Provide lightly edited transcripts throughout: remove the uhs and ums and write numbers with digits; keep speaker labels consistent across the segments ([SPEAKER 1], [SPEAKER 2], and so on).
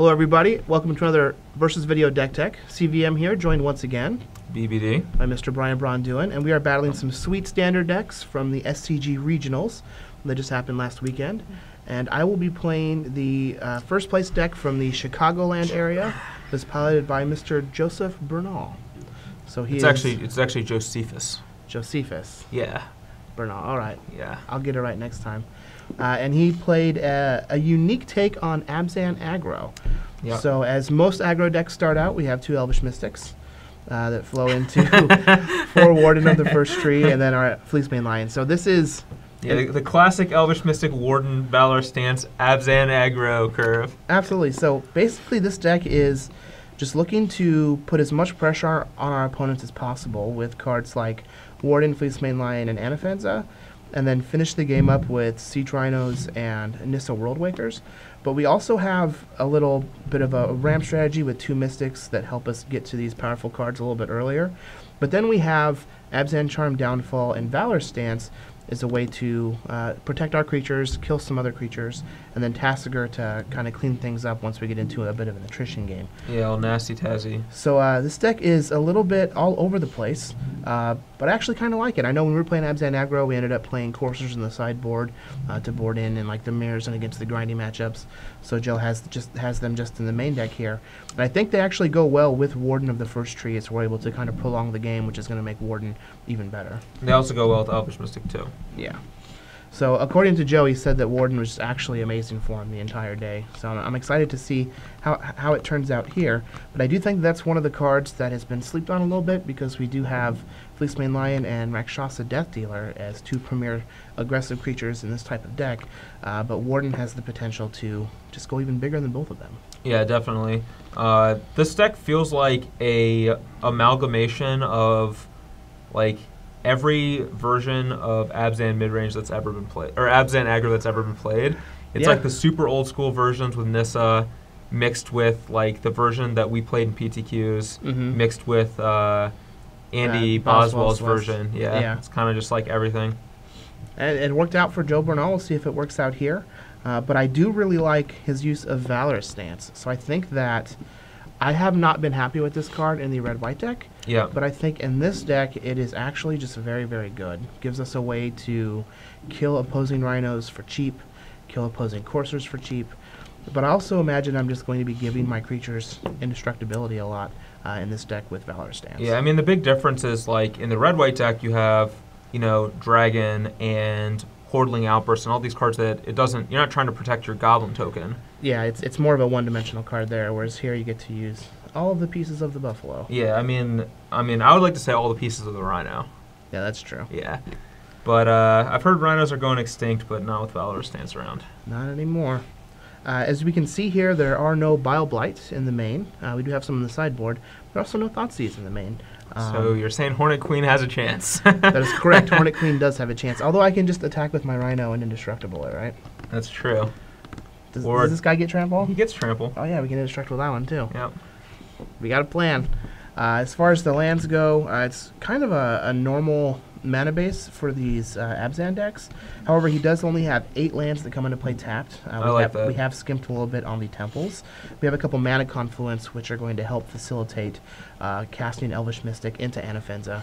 [SPEAKER 1] Hello everybody, welcome to another Versus Video Deck Tech. CVM here, joined once again
[SPEAKER 2] BBD
[SPEAKER 1] by Mr. Brian Braun-Duin, and we are battling some sweet standard decks from the SCG Regionals that just happened last weekend. And I will be playing the first place deck from the Chicagoland area. That's piloted by Mr. Joseph Bernal. So
[SPEAKER 2] it's actually Josephus.
[SPEAKER 1] Josephus.
[SPEAKER 2] Yeah.
[SPEAKER 1] Bernal. All right.
[SPEAKER 2] Yeah.
[SPEAKER 1] I'll get it right next time. And he played a unique take on Abzan aggro.
[SPEAKER 2] Yep.
[SPEAKER 1] So as most aggro decks start out, we have two Elvish Mystics that flow into 4 Warden of the first tree, and then our Fleecemane Lion. So this is...
[SPEAKER 2] Yeah, the classic Elvish Mystic Warden Valor stance Abzan aggro curve.
[SPEAKER 1] Absolutely. So basically this deck is just looking to put as much pressure on our opponents as possible with cards like Warden, Fleecemane Lion, and Anafenza, and then finish the game up with Siege Rhinos and Nissa Worldwakers. But we also have a little bit of a ramp strategy with 2 Mystics that help us get to these powerful cards a little bit earlier. But then we have Abzan Charm Downfall and Valor Stance is a way to protect our creatures, kill some other creatures, and then Tassiger to kind of clean things up once we get into a bit of an attrition game.
[SPEAKER 2] Yeah, all nasty Tazzy.
[SPEAKER 1] So this deck is a little bit all over the place, but I actually kind of like it. I know when we were playing Abzan aggro, we ended up playing Coursers in the sideboard to board in like the mirrors and against the grindy matchups. So Joe has them just in the main deck here. And I think they actually go well with Warden of the first tree, so we're able to kind of prolong the game, which is going to make Warden even better.
[SPEAKER 2] They also go well with Elvish Mystic too.
[SPEAKER 1] Yeah. So according to Joe, he said that Warden was actually amazing for him the entire day. So I'm excited to see how it turns out here. But I do think that's one of the cards that has been slept on a little bit, because we do have Fleecemane Lion and Rakshasa Death Dealer as 2 premier aggressive creatures in this type of deck. But Warden has the potential to just go even bigger than both of them.
[SPEAKER 2] Yeah, definitely. This deck feels like a amalgamation of like every version of Abzan midrange that's ever been played, or Abzan aggro that's ever been played. It's like the super old school versions with Nissa mixed with like the version that we played in PTQs, mixed with Andy Boswell's version. Yeah, it's kind of just like everything.
[SPEAKER 1] And it worked out for Joe Bernal. We'll see if it works out here. But I do really like his use of Valor Stance. So I think that I have not been happy with this card in the red-white deck.
[SPEAKER 2] Yeah.
[SPEAKER 1] But I think in this deck, it is actually just very, very good. Gives us a way to kill opposing Rhinos for cheap, kill opposing Coursers for cheap. But I also imagine I'm just going to be giving my creatures indestructibility a lot in this deck with Valor Stance.
[SPEAKER 2] Yeah, I mean, the big difference is, like, in the red-white deck, you have, you know, Dragon and Hordling Outburst and all these cards that you're not trying to protect your Goblin token.
[SPEAKER 1] Yeah, it's more of a one-dimensional card there, whereas here you get to use all of the pieces of the Buffalo.
[SPEAKER 2] Yeah, I mean, I would like to say all the pieces of the Rhino.
[SPEAKER 1] Yeah, that's true.
[SPEAKER 2] Yeah, but I've heard Rhinos are going extinct, but not with Valor Stance around.
[SPEAKER 1] Not anymore. As we can see here, there are no Bile Blights in the main. We do have some in the sideboard, but also no Thoughtseize in the main.
[SPEAKER 2] So you're saying Hornet Queen has a chance?
[SPEAKER 1] That is correct. Hornet Queen does have a chance, although I can just attack with my Rhino and indestructible it, right?
[SPEAKER 2] That's true.
[SPEAKER 1] Does this guy get trample?
[SPEAKER 2] He gets trample.
[SPEAKER 1] Oh yeah, we can indestructible that one too.
[SPEAKER 2] Yep.
[SPEAKER 1] We got a plan. As far as the lands go, it's kind of a normal mana base for these Abzan decks. However, he does only have 8 lands that come into play tapped. We have skimped a little bit on the temples. We have a couple mana confluence, which are going to help facilitate casting Elvish Mystic into Anafenza,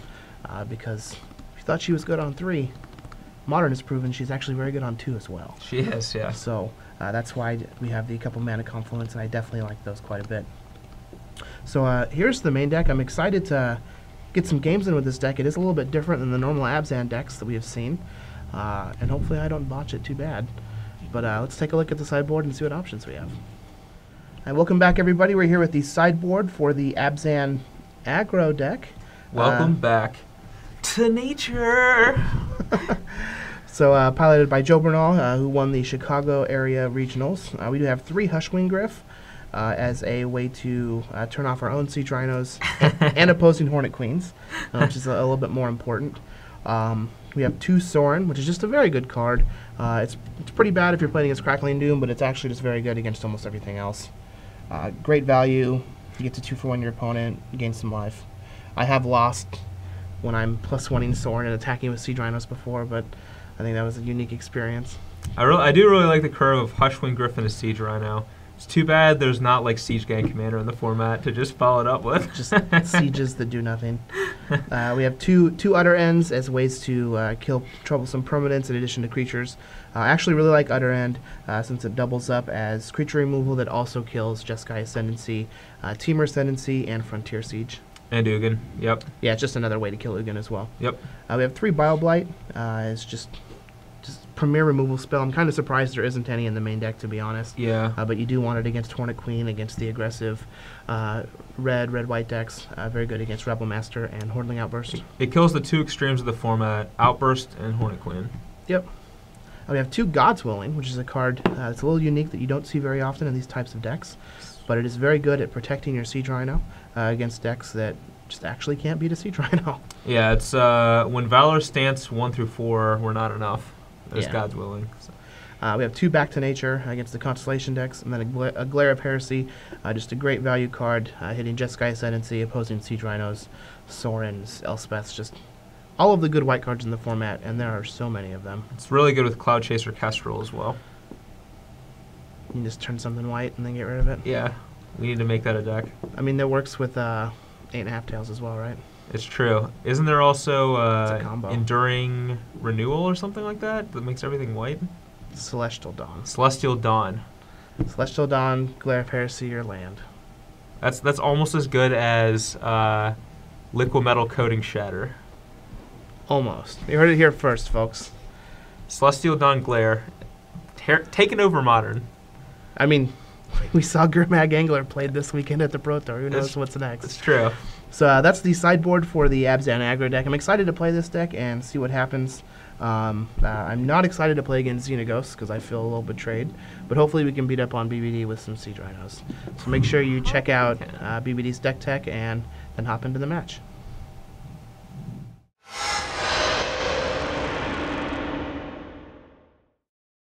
[SPEAKER 1] because if you thought she was good on 3, Modern has proven she's actually very good on 2 as well.
[SPEAKER 2] She is, yeah.
[SPEAKER 1] So that's why we have the couple mana confluence, and I definitely like those quite a bit. So here's the main deck. I'm excited to get some games in with this deck. It is a little bit different than the normal Abzan decks that we have seen, and hopefully I don't botch it too bad. But let's take a look at the sideboard and see what options we have. And welcome back, everybody. We're here with the sideboard for the Abzan aggro deck.
[SPEAKER 2] Welcome back to nature.
[SPEAKER 1] So piloted by Joe Bernal, who won the Chicago area regionals. We do have 3 Hushwing Gryph as a way to turn off our own Siege Rhinos and opposing Hornet Queens, which is a little bit more important. We have 2 Sorin, which is just a very good card. It's pretty bad if you're playing against Crackling Doom, but it's actually just very good against almost everything else. Great value. You get to 2-for-1 your opponent, gain some life. I have lost when I'm +1ing Sorin and attacking with Siege Rhinos before, but I think that was a unique experience.
[SPEAKER 2] I do really like the curve of Hushwing Gryph and a Siege Rhino. It's too bad there's not like Siege Gang Commander in the format to just follow it up with.
[SPEAKER 1] Just sieges that do nothing. We have two Utter Ends as ways to kill troublesome permanents in addition to creatures. I actually really like Utter End since it doubles up as creature removal that also kills Jeskai Ascendancy, Temur Ascendancy, and Frontier Siege.
[SPEAKER 2] And Ugin, yep.
[SPEAKER 1] Yeah, it's just another way to kill Ugin as well.
[SPEAKER 2] Yep.
[SPEAKER 1] We have 3 Bioblight. It's just premier removal spell. I'm kind of surprised there isn't any in the main deck, to be honest.
[SPEAKER 2] Yeah.
[SPEAKER 1] But you do want it against Hornet Queen, against the aggressive red-white decks. Very good against Rebel Master and Hordling Outburst.
[SPEAKER 2] It kills the 2 extremes of the format, Outburst and Hornet Queen.
[SPEAKER 1] Yep. We have 2 God's Willing, which is a card that's a little unique that you don't see very often in these types of decks. But it is very good at protecting your Siege Rhino against decks that just actually can't beat a Siege Rhino.
[SPEAKER 2] Yeah, it's when Valor Stance 1 through 4 were not enough. There's
[SPEAKER 1] Yeah.
[SPEAKER 2] God's Willing. So.
[SPEAKER 1] We have 2 Back to Nature against the Constellation decks, and then a Glare of Heresy, just a great value card, hitting Jeskai Ascendancy, opposing Siege Rhinos, Sorens, Elspeths, just all of the good white cards in the format, and there are so many of them.
[SPEAKER 2] It's really good with Cloud Chaser Kestrel as well.
[SPEAKER 1] You can just turn something white and then get rid of it.
[SPEAKER 2] Yeah, we need to make that a deck.
[SPEAKER 1] I mean, that works with 8.5 Tails as well, right?
[SPEAKER 2] It's true. Isn't there also
[SPEAKER 1] It's a combo.
[SPEAKER 2] Enduring Renewal or something like that makes everything white?
[SPEAKER 1] Celestial Dawn.
[SPEAKER 2] Celestial Dawn.
[SPEAKER 1] Celestial Dawn, Glare of Heresy, or land.
[SPEAKER 2] That's almost as good as Liquid Metal Coating Shatter.
[SPEAKER 1] Almost. You heard it here first, folks.
[SPEAKER 2] Celestial Dawn Glare. Taking over Modern.
[SPEAKER 1] I mean, we saw Gurmag Angler played this weekend at the Pro Tour. Who knows what's next?
[SPEAKER 2] It's true.
[SPEAKER 1] So that's the sideboard for the Abzan aggro deck. I'm excited to play this deck and see what happens. I'm not excited to play against Xenaghosts because I feel a little betrayed. But hopefully we can beat up on BBD with some Siege Rhinos. So make sure you check out BBD's deck tech and then hop into the match.